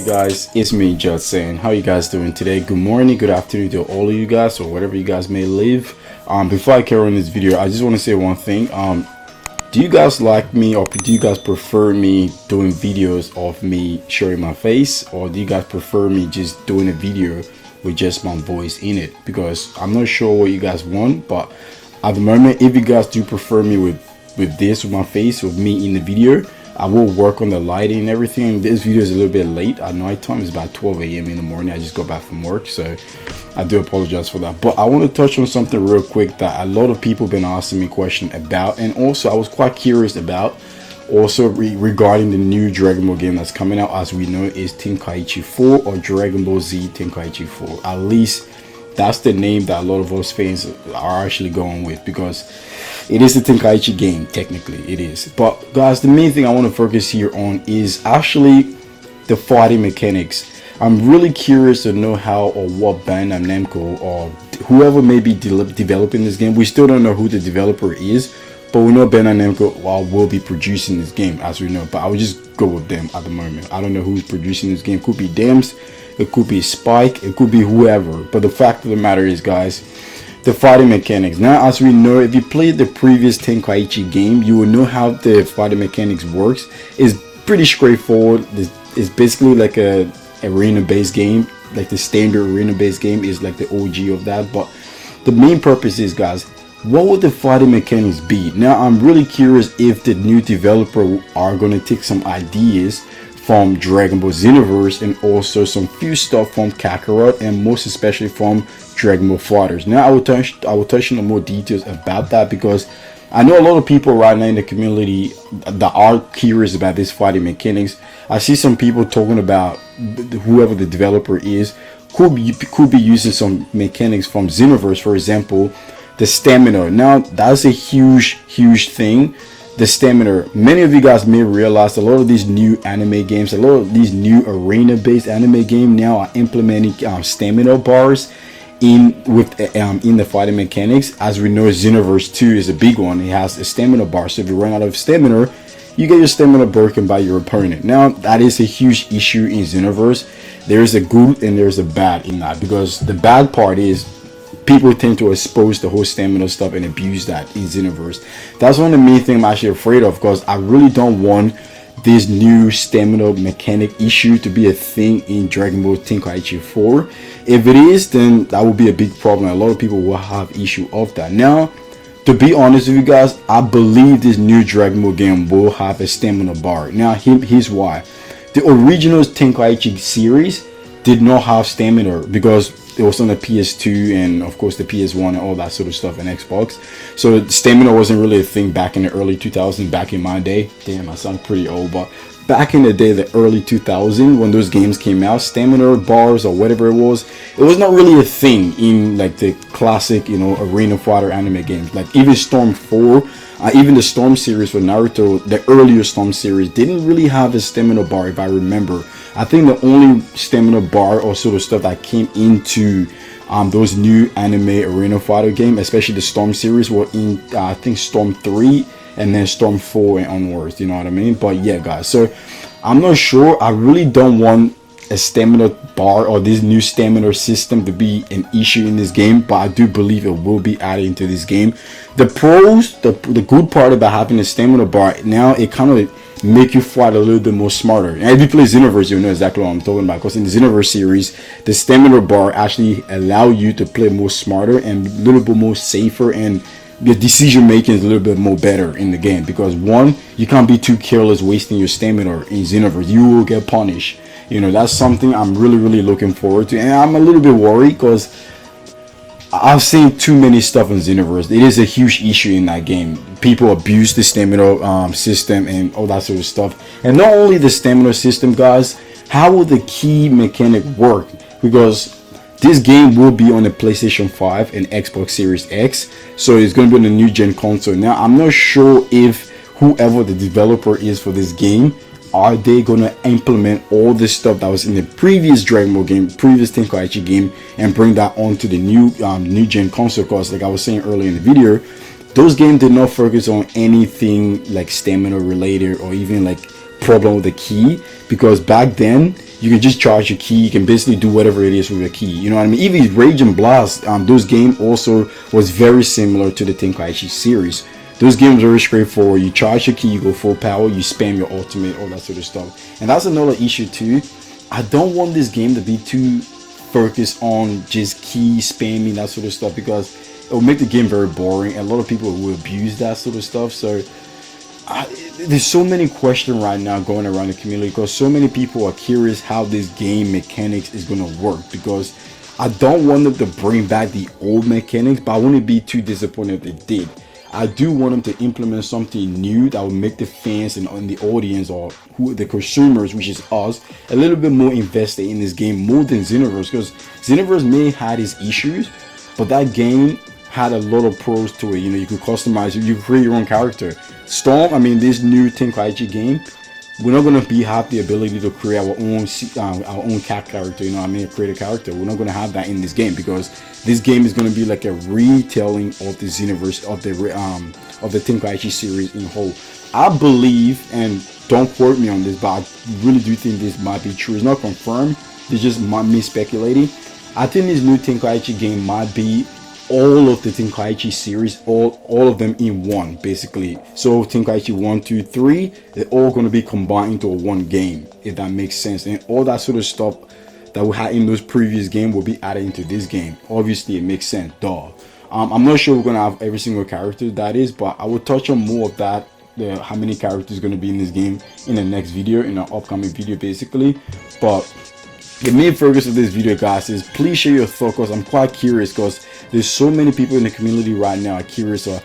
guys, it's me JustSaiyanZ. How you guys doing today? Good morning, good afternoon to all of you guys, or whatever you guys may live. Before I carry on this video, I just want to say one thing. Do you guys like me, or do you guys prefer me doing videos of me showing my face, or do you guys prefer me just doing a video with just my voice in it? Because I'm not sure what you guys want, but at the moment, if you guys do prefer me with my face, with me in the video, I will work on the lighting and everything. This video is a little bit late at night time. It's about 12 a.m. in the morning. I just got back from work, so I do apologize for that. But I want to touch on something real quick that a lot of people have been asking me questions about, and also I was quite curious about, also regarding the new Dragon Ball game that's coming out. As we know, is Tenkaichi 4 or Dragon Ball Z Tenkaichi 4. At least that's the name that a lot of us fans are actually going with, because it is a Tenkaichi game. Technically it is, but guys, the main thing I want to focus here on is actually the fighting mechanics. I'm really curious to know how or what Bandai Namco or whoever may be developing this game. We still don't know who the developer is, but we know Bandai Namco will be producing this game, as we know. But I would just go with them at the moment. I don't know who's producing this game. It could be Dams, it could be Spike, it could be whoever. But the fact of the matter is, guys, the fighting mechanics. Now, as we know, if you played the previous Tenkaichi game, you will know how the fighting mechanics works. It's pretty straightforward. It's basically like a arena based game, like the standard arena based game is like the OG of that. But the main purpose is, guys, what would the fighting mechanics be? Now, I'm really curious if the new developer are going to take some ideas from Dragon Ball Xenoverse and also some few stuff from Kakarot, and most especially from Dragon Ball Fighters. Now I will touch on more details about that, because I know a lot of people right now in the community that are curious about this fighting mechanics. I see some people talking about whoever the developer is could be using some mechanics from Xenoverse, for example, the stamina. Now that's a huge thing. The stamina, many of you guys may realize a lot of these new anime games, a lot of these new arena based anime games now are implementing stamina bars in the fighting mechanics. As we know, Xenoverse 2 is a big one. It has a stamina bar, so if you run out of stamina, you get your stamina broken by your opponent. Now that is a huge issue in Xenoverse. There's a good and there's a bad in that, because the bad part is people tend to expose the whole stamina stuff and abuse that in Xenoverse. That's one of the main things I'm actually afraid of, because I really don't want this new stamina mechanic issue to be a thing in Dragon Ball Tenkaichi 4. If it is, then that will be a big problem. A lot of people will have issue of that. Now, to be honest with you guys, I believe this new Dragon Ball game will have a stamina bar. Now, here's why. The original Tenkaichi series did not have stamina, because it was on the PS2 and of course the PS1 and all that sort of stuff, and Xbox. So stamina wasn't really a thing back in the early 2000s, back in my day. Damn, I sound pretty old, but back in the day, the early 2000s, when those games came out, stamina bars or whatever it was not really a thing in like the classic, arena fighter anime games. Like even Storm 4, even the Storm series for Naruto, the earlier Storm series didn't really have a stamina bar, if I remember. I think the only stamina bar or sort of stuff that came into those new anime arena fighter game, especially the Storm series, were in I think Storm 3 and then Storm 4 and onwards, you know what I mean? But yeah, guys, so I'm not sure. I really don't want a stamina bar or this new stamina system to be an issue in this game, but I do believe it will be added into this game. The pros, the good part about having a stamina bar, now it kind of make you fight a little bit more smarter. And if you play Xenoverse, you'll know exactly what I'm talking about, because in the Xenoverse series, the stamina bar actually allow you to play more smarter and a little bit more safer, and the decision making is a little bit more better in the game, because one, you can't be too careless wasting your stamina in Xenoverse. You will get punished. That's something I'm really looking forward to, and I'm a little bit worried because I've seen too many stuff in Xenoverse. It is a huge issue in that game. People abuse the stamina system and all that sort of stuff. And not only the stamina system, guys, how will the key mechanic work? Because this game will be on the PlayStation 5 and Xbox Series X, so it's going to be on the new gen console. Now, I'm not sure if whoever the developer is for this game, are they going to implement all this stuff that was in the previous Dragon Ball game, previous Tenkaichi game, and bring that onto the new gen console? Because like I was saying earlier in the video, those games did not focus on anything like stamina related or even like problem with the key, because back then you can just charge your key, you can basically do whatever it is with your key, you know what I mean? Even Rage and Blast, those games also was very similar to the Tenkaichi series. Those games are very straightforward. You charge your key, you go full power, you spam your ultimate, all that sort of stuff. And that's another issue too. I don't want this game to be too focused on just key spamming, that sort of stuff, because it will make the game very boring. A lot of people will abuse that sort of stuff. So there's so many questions right now going around the community, because so many people are curious how this game mechanics is going to work, because I don't want them to bring back the old mechanics, but I wouldn't be too disappointed if they did. I do want them to implement something new that will make the fans and the audience, or who the consumers, which is us, a little bit more invested in this game more than Xenoverse, because Xenoverse may have its issues, but that game had a lot of pros to it. You know, you could customize it, you could create your own character. Storm, I mean, this new Tenkaichi game, we're not going to have the ability to create our own cat character, you know what I mean, create a character. We're not going to have that in this game, because this game is going to be like a retelling of the Xenoverse, of the Tenkaichi series in whole. I believe, and don't quote me on this, but I really do think this might be true. It's not confirmed, it's just me speculating. I think this new Tenkaichi game might be all of the Tenkaichi series, all of them in one, basically. So Tenkaichi 1, 2, 3, they're all going to be combined into one game, if that makes sense. And all that sort of stuff that we had in those previous games will be added into this game. Obviously, it makes sense, duh. I'm not sure we're going to have every single character that is, but I will touch on more of that, how many characters going to be in this game, in the next video, in an upcoming video, basically. But the main focus of this video, guys, is please share your thoughts, because I'm quite curious, because there's so many people in the community right now are curious of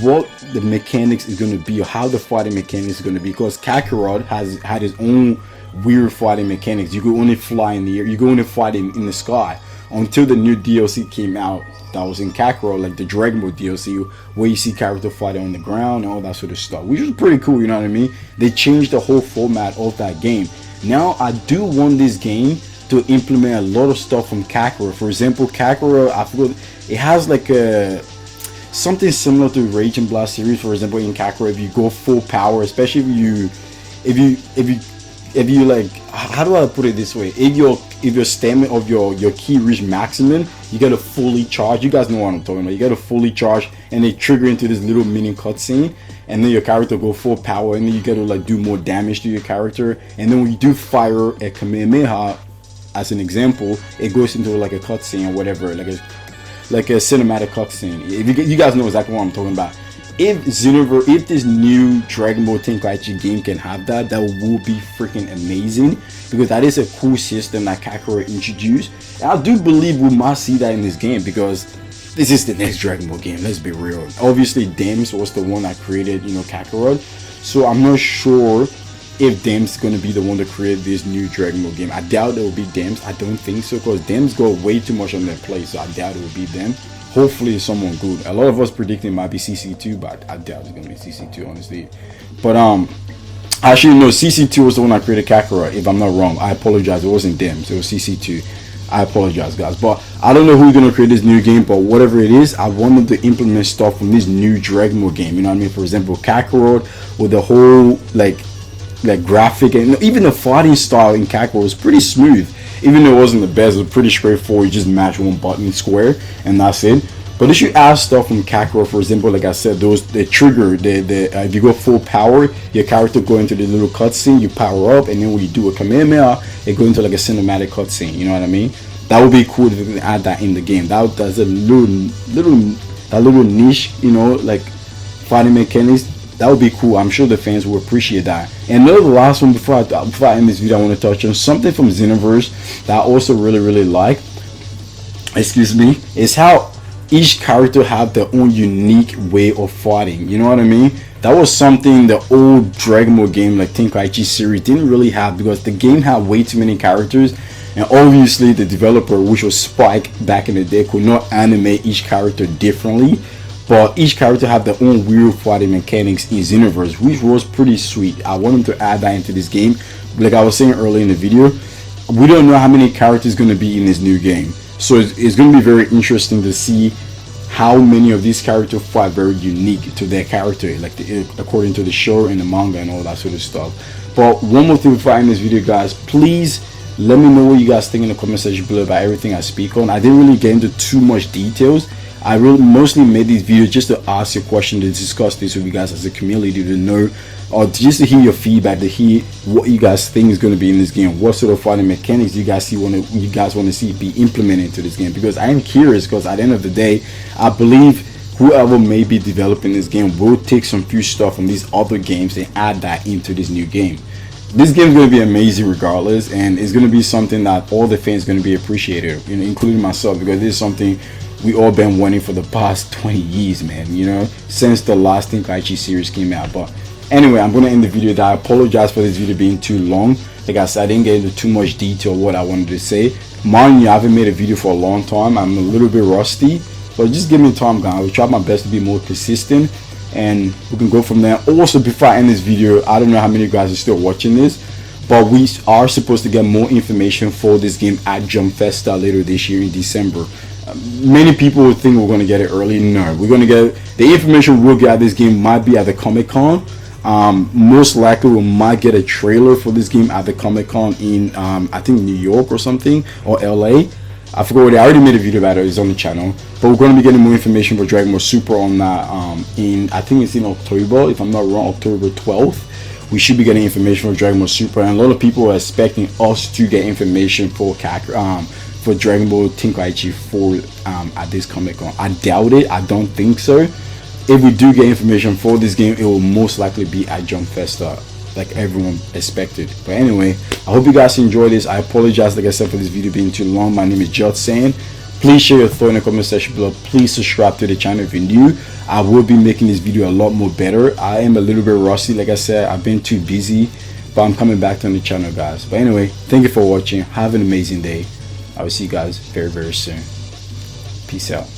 what the mechanics is going to be, or how the fighting mechanics is going to be, because Kakarot has had his own weird fighting mechanics. You could only fly in the air, you could only fight in the sky, until the new DLC came out that was in Kakarot, like the Dragon Ball DLC, where you see character fighting on the ground and all that sort of stuff, which was pretty cool, you know what I mean? They changed the whole format of that game. Now I do want this game to implement a lot of stuff from Kakarot. For example, Kakarot, I forgot, it has like a something similar to Rage and Blast series. For example, in Kakarot, if you go full power, especially if you like, how do I put it this way, if your stamina of your key reach maximum, you gotta fully charge. You guys know what I'm talking about. You gotta fully charge, and they trigger into this little mini cutscene, and then your character go full power, and then you gotta like do more damage to your character. And then when you do fire a Kamehameha, as an example, it goes into like a cutscene or whatever, like a cinematic cutscene. If you guys know exactly what I'm talking about. If this new Dragon Ball Tenkaichi game can have that, that will be freaking amazing, because that is a cool system that Kakarot introduced. And I do believe we might see that in this game, because this is the next Dragon Ball game, let's be real. Obviously Dames was the one that created, you know, Kakarot, so I'm not sure if Dames going to be the one to create this new Dragon Ball game. I doubt it will be Dames. I don't think so, because Dames got way too much on their plate, so I doubt it will be them. Hopefully it's someone good. A lot of us predicting it might be CC2, but I doubt it's going to be CC2, honestly. But actually no, CC2 was the one that created Kakarot, if I'm not wrong. I apologize, it wasn't Dames, it was CC2. I apologize, guys, but I don't know who's going to create this new game, but whatever it is, I want them to implement stuff from this new Dragon Ball game, you know what I mean? For example, Kakarot with the whole like graphic, and even the fighting style in Kakarot was pretty smooth. Even though it wasn't the best, it was pretty straightforward. You just mash one button square and that's it. But if you add stuff from Kakarot, for example, like I said, the trigger, if you go full power, your character go into the little cutscene, you power up, and then when you do a Kamehameha, it go into like a cinematic cutscene, you know what I mean? That would be cool if you can add that in the game. That's a little niche, you know, like fighting mechanics. That would be cool. I'm sure the fans will appreciate that. And the last one before I end this video, I want to touch on something from Xenoverse that I also really like. Excuse me, is how each character have their own unique way of fighting. You know what I mean? That was something the old Dragon Ball game, like Tenkaichi series, didn't really have, because the game had way too many characters, and obviously the developer, which was Spike back in the day, could not animate each character differently. But each character have their own weird fighting mechanics in Xenoverse, which was pretty sweet. I want them to add that into this game. Like I was saying earlier in the video, we don't know how many characters going to be in this new game. So it's going to be very interesting to see how many of these characters are very unique to their character, like according to the show and the manga and all that sort of stuff. But one more thing before I end this video, guys, please let me know what you guys think in the comment section below about everything I speak on. I didn't really get into too much details. I really mostly made these videos just to ask your question, to discuss this with you guys as a community, to know, or just to hear your feedback, to hear what you guys think is going to be in this game, what sort of fighting mechanics you guys want to see be implemented into this game. Because I am curious, because at the end of the day, I believe whoever may be developing this game will take some few stuff from these other games and add that into this new game. This game is going to be amazing regardless, and it's going to be something that all the fans are going to be appreciated, you know, including myself, because this is something we all been wanting for the past 20 years, man, you know, since the last Tenkaichi series came out. But anyway, I'm going to end the video there. I apologize for this video being too long. Like I said, I didn't get into too much detail what I wanted to say. Mind you, I haven't made a video for a long time. I'm a little bit rusty, but just give me time, guys. I will try my best to be more consistent, and we can go from there. Also, before I end this video, I don't know how many of you guys are still watching this, but we are supposed to get more information for this game at Jump Festa later this year in December. Many people would think we're going to get it early. No, we're going to get the information we'll get at this game might be at the Comic-Con. Most likely we might get a trailer for this game at the Comic-Con in I think New York or something, or LA. I forgot what I already made a video about it. It's on the channel, but we're going to be getting more information for Dragon Ball Super on that in, I think it's in October, if I'm not wrong, October 12th. We should be getting information for Dragon Ball Super, and a lot of people are expecting us to get information for Dragon Ball Tenkaichi 4 at this Comic-Con. I doubt it. I don't think so. If we do get information for this game, it will most likely be at Jump Festa, like everyone expected. But anyway, I hope you guys enjoyed this. I apologize, like I said, for this video being too long. My name is JustSaiyanZ. Please share your thoughts in the comment section below. Please subscribe to the channel if you're new. I will be making this video a lot more better. I am a little bit rusty, like I said. I've been too busy, but I'm coming back on the channel, guys. But anyway, thank you for watching. Have an amazing day. I will see you guys very, very soon. Peace out.